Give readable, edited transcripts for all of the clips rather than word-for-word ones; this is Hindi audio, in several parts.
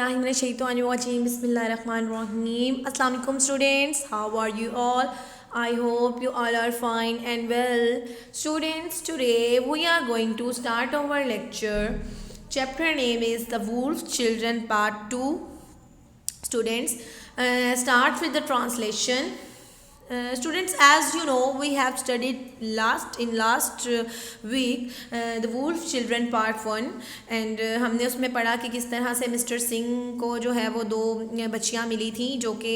A'udzubillahiminash-shaytanir-rajim. Bismillahir-Rahmanir-Rahim. Assalamu alaikum students. How are you all? I hope you all are fine and well. Students, today we are going to start our lecture. Chapter name is The Wolf Children Part 2. Students, start with the translation. Students, as you know, we have studied last week the Wolf Children Part 1 and हमने उसमें पढ़ा कि किस तरह से मिस्टर सिंह को जो है वो दो बच्चियाँ मिली थी जो कि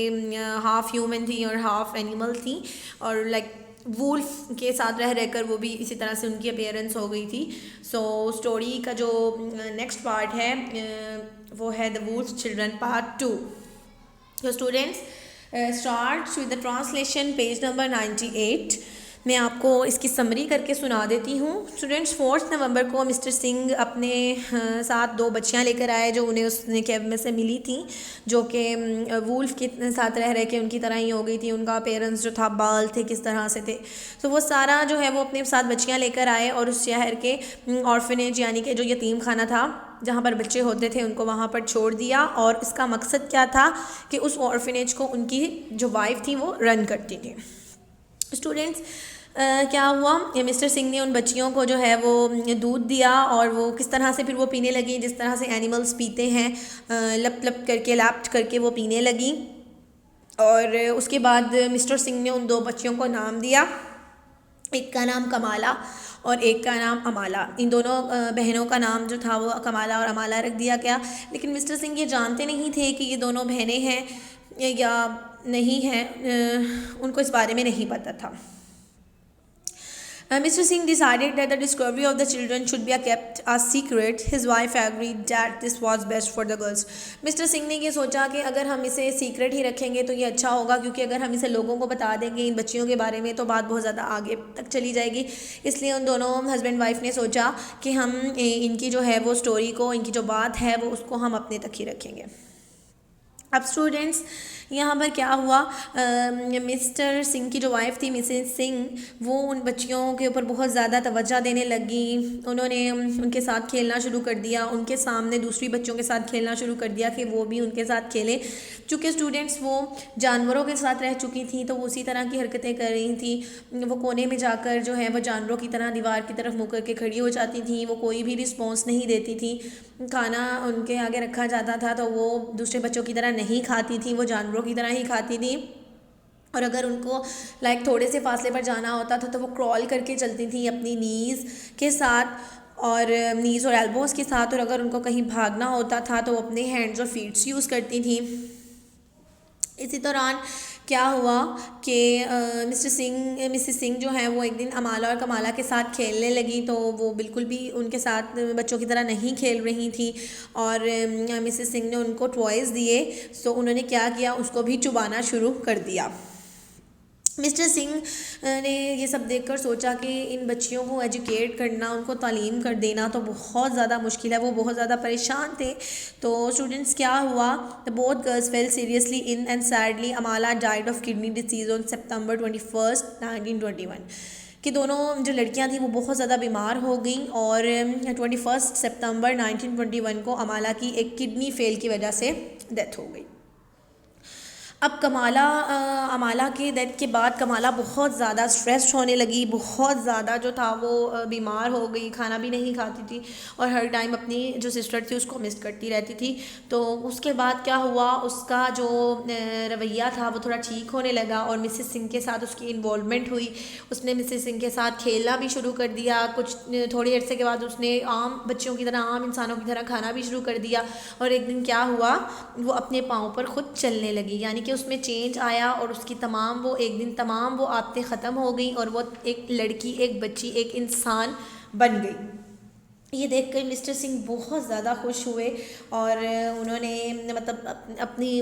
हाफ ह्यूमन थी और हाफ एनिमल थी और लाइक वुल्फ के साथ रह रहकर वो भी इसी तरह से उनकी अपीयरेंस हो गई थी. सो स्टोरी का जो नेक्स्ट पार्ट है वो है the wolf children part 2. So students, starts with the translation page number 98. मैं आपको इसकी समरी करके सुना देती हूँ. स्टूडेंट्स, 4 नवंबर को मिस्टर सिंह अपने साथ दो बच्चियाँ लेकर आए जो उन्हें उसने कैब में से मिली थी, जो कि वुल्फ के साथ रह के उनकी तरह ही हो गई थी. उनका पेरेंट्स जो था बाल थे किस तरह से थे. तो वो सारा जो है वो अपने साथ बच्चियाँ लेकर आए और उस शहर के ऑर्फनेज यानी कि जो यतीम खाना था जहाँ पर बच्चे होते थे उनको वहाँ पर छोड़ दिया. और इसका मकसद क्या था कि उस ऑर्फनेज को उनकी जो वाइफ थी वो रन करती थी. स्टूडेंट्स, क्या हुआ, मिस्टर सिंह ने उन बच्चियों को जो है वो दूध दिया और वो किस तरह से फिर वो पीने लगी जिस तरह से एनिमल्स पीते हैं, लप लप करके लैप्ट करके वो पीने लगी. और उसके बाद मिस्टर सिंह ने उन दो बच्चियों को नाम दिया. एक का नाम कमाला और एक का नाम अमाला. इन दोनों बहनों का नाम जो था वो कमाला और अमाला रख दिया गया. लेकिन मिस्टर सिंह ये जानते नहीं थे कि ये दोनों बहनें हैं या नहीं हैं, उनको इस बारे में नहीं पता था. Mr. Singh decided that the discovery of the children should be kept a secret. His wife agreed that this was best for the girls. Mr. Singh ने ये सोचा कि अगर हम इसे सीक्रेट ही रखेंगे तो ये अच्छा होगा, क्योंकि अगर हम इसे लोगों को बता देंगे इन बच्चियों के बारे में तो बात बहुत ज़्यादा आगे तक चली जाएगी. इसलिए उन दोनों हस्बैंड वाइफ ने सोचा कि हम इनकी जो है वो स्टोरी को, इनकी जो बात है वो उसको हम अपने तक ही रखेंगे. अब स्टूडेंट्स, यहाँ पर क्या हुआ, मिस्टर सिंह की जो वाइफ थी मिसेस सिंह, वो उन बच्चियों के ऊपर बहुत ज़्यादा तवज्जो देने लगी. उन्होंने उनके साथ खेलना शुरू कर दिया, उनके सामने दूसरी बच्चों के साथ खेलना शुरू कर दिया कि वो भी उनके साथ खेलें. चूँकि स्टूडेंट्स वो जानवरों के साथ रह चुकी थी तो वो उसी तरह की हरकतें कर रही थी. वो कोने में जाकर जो है वो जानवरों की तरह दीवार की तरफ मुँह करके खड़ी हो जाती थी. वो कोई भी रिस्पॉन्स नहीं देती थी. खाना उनके आगे रखा जाता था तो वो दूसरे बच्चों की तरह नहीं खाती थी, वो जानवरों की तरह ही खाती थी. और अगर उनको लाइक थोड़े से फासले पर जाना होता था तो वो क्रॉल करके चलती थी अपनी नीज़ के साथ और नीज़ और एल्बोज़ के साथ. और अगर उनको कहीं भागना होता था तो वो अपने हैंड्स और फीट्स यूज़ करती थी. इसी दौरान क्या हुआ कि मिसेस सिंह जो है वो एक दिन अमाला और कमाला के साथ खेलने लगी तो वो बिल्कुल भी उनके साथ बच्चों की तरह नहीं खेल रही थी. और मिसेस सिंह ने उनको टॉयज़ दिए. सो उन्होंने क्या किया, उसको भी चुबाना शुरू कर दिया. मिस्टर सिंह ने ये सब देखकर सोचा कि इन बच्चियों को एजुकेट करना, उनको तालीम कर देना तो बहुत ज़्यादा मुश्किल है. वो बहुत ज़्यादा परेशान थे. तो स्टूडेंट्स, क्या हुआ, the both girls fail seriously in and sadly अमाला died of kidney disease on September 21, 1921. कि दोनों जो लड़कियां थी वो बहुत ज़्यादा बीमार हो गई और 21 सितंबर 1921 को अमाला की एक किडनी फेल की वजह से डेथ हो गई. अब अमाला के डेथ के बाद कमाला बहुत ज़्यादा स्ट्रेस्ड होने लगी, बहुत ज़्यादा जो था वो बीमार हो गई, खाना भी नहीं खाती थी और हर टाइम अपनी जो सिस्टर थी उसको मिस करती रहती थी. तो उसके बाद क्या हुआ, उसका जो रवैया था वो थोड़ा ठीक होने लगा और मिसेस सिंह के साथ उसकी इन्वॉल्वमेंट हुई. उसने मिसेस सिंह के साथ खेलना भी शुरू कर दिया. कुछ थोड़ी अर्से के बाद उसने आम बच्चियों की तरह, आम इंसानों की तरह खाना भी शुरू कर दिया. और एक दिन क्या हुआ, वो अपने पाँव पर ख़ुद चलने लगी, यानी कि उसमें चेंज आया और उसकी एक दिन तमाम वो आदतें ख़त्म हो गई और वो एक लड़की, एक बच्ची, एक इंसान बन गई. ये देखकर मिस्टर सिंह बहुत ज़्यादा खुश हुए और उन्होंने मतलब अपनी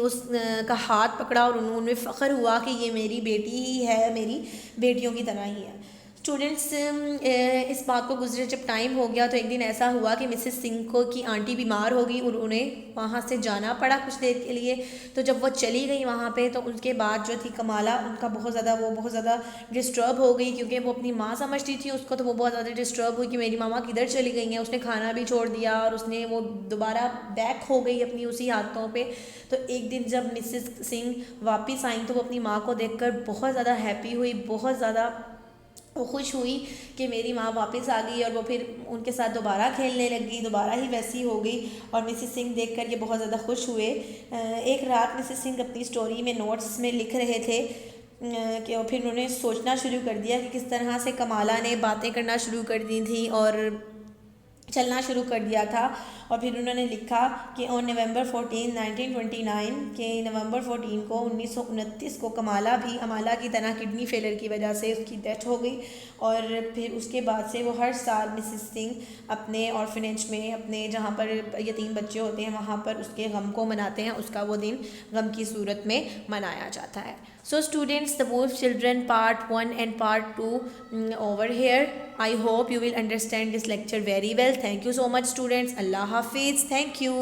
का हाथ पकड़ा और उन्हें फ़ख्र हुआ कि ये मेरी बेटी ही है, मेरी बेटियों की तरह ही है. स्टूडेंट्स इस बात को गुजरे जब टाइम हो गया तो एक दिन ऐसा हुआ कि मिसेस सिंह को की आंटी बीमार हो गई और उन्हें वहाँ से जाना पड़ा कुछ देर के लिए। तो जब वो चली गई वहाँ पे तो उसके बाद जो थी कमाला उनका बहुत ज़्यादा डिस्टर्ब हो गई, क्योंकि वो अपनी माँ समझती थी उसको। तो वो बहुत ज़्यादा डिस्टर्ब हुई कि मेरी मामा किधर चली गई हैं। उसने खाना भी छोड़ दिया और उसने वो दोबारा बैक हो गई अपनी उसी हाथों पे। तो एक दिन जब मिसेस सिंह वापस आई तो वो अपनी माँ को देखकर बहुत ज़्यादा हैप्पी हुई, बहुत ज़्यादा वो खुश हुई कि मेरी माँ वापस आ गई। और वो फिर उनके साथ दोबारा खेलने लग गई, दोबारा ही वैसी हो गई। और मिसेस सिंह देख कर ये बहुत ज़्यादा खुश हुए। एक रात मिसेस सिंह अपनी स्टोरी में नोट्स में लिख रहे थे कि और फिर उन्होंने सोचना शुरू कर दिया कि किस तरह से कमाला ने बातें करना शुरू कर दी थी और चलना शुरू कर दिया था। और फिर उन्होंने लिखा कि ऑन नवंबर 14 1929 के नवंबर 14 को 1929 को कमाला भी अमाला की तरह किडनी फेलियर की वजह से उसकी डेथ हो गई। और फिर उसके बाद से वो हर साल मिसेस सिंह अपने ऑर्फनेज में, अपने जहाँ पर यतीम बच्चे होते हैं वहाँ पर उसके गम को मनाते हैं। उसका वो दिन गम की सूरत में मनाया जाता है। So students, the Wolf Children part 1 and part 2 over here. I hope you will understand this lecture very well. Thank you so much students. Allah Hafiz. Thank you.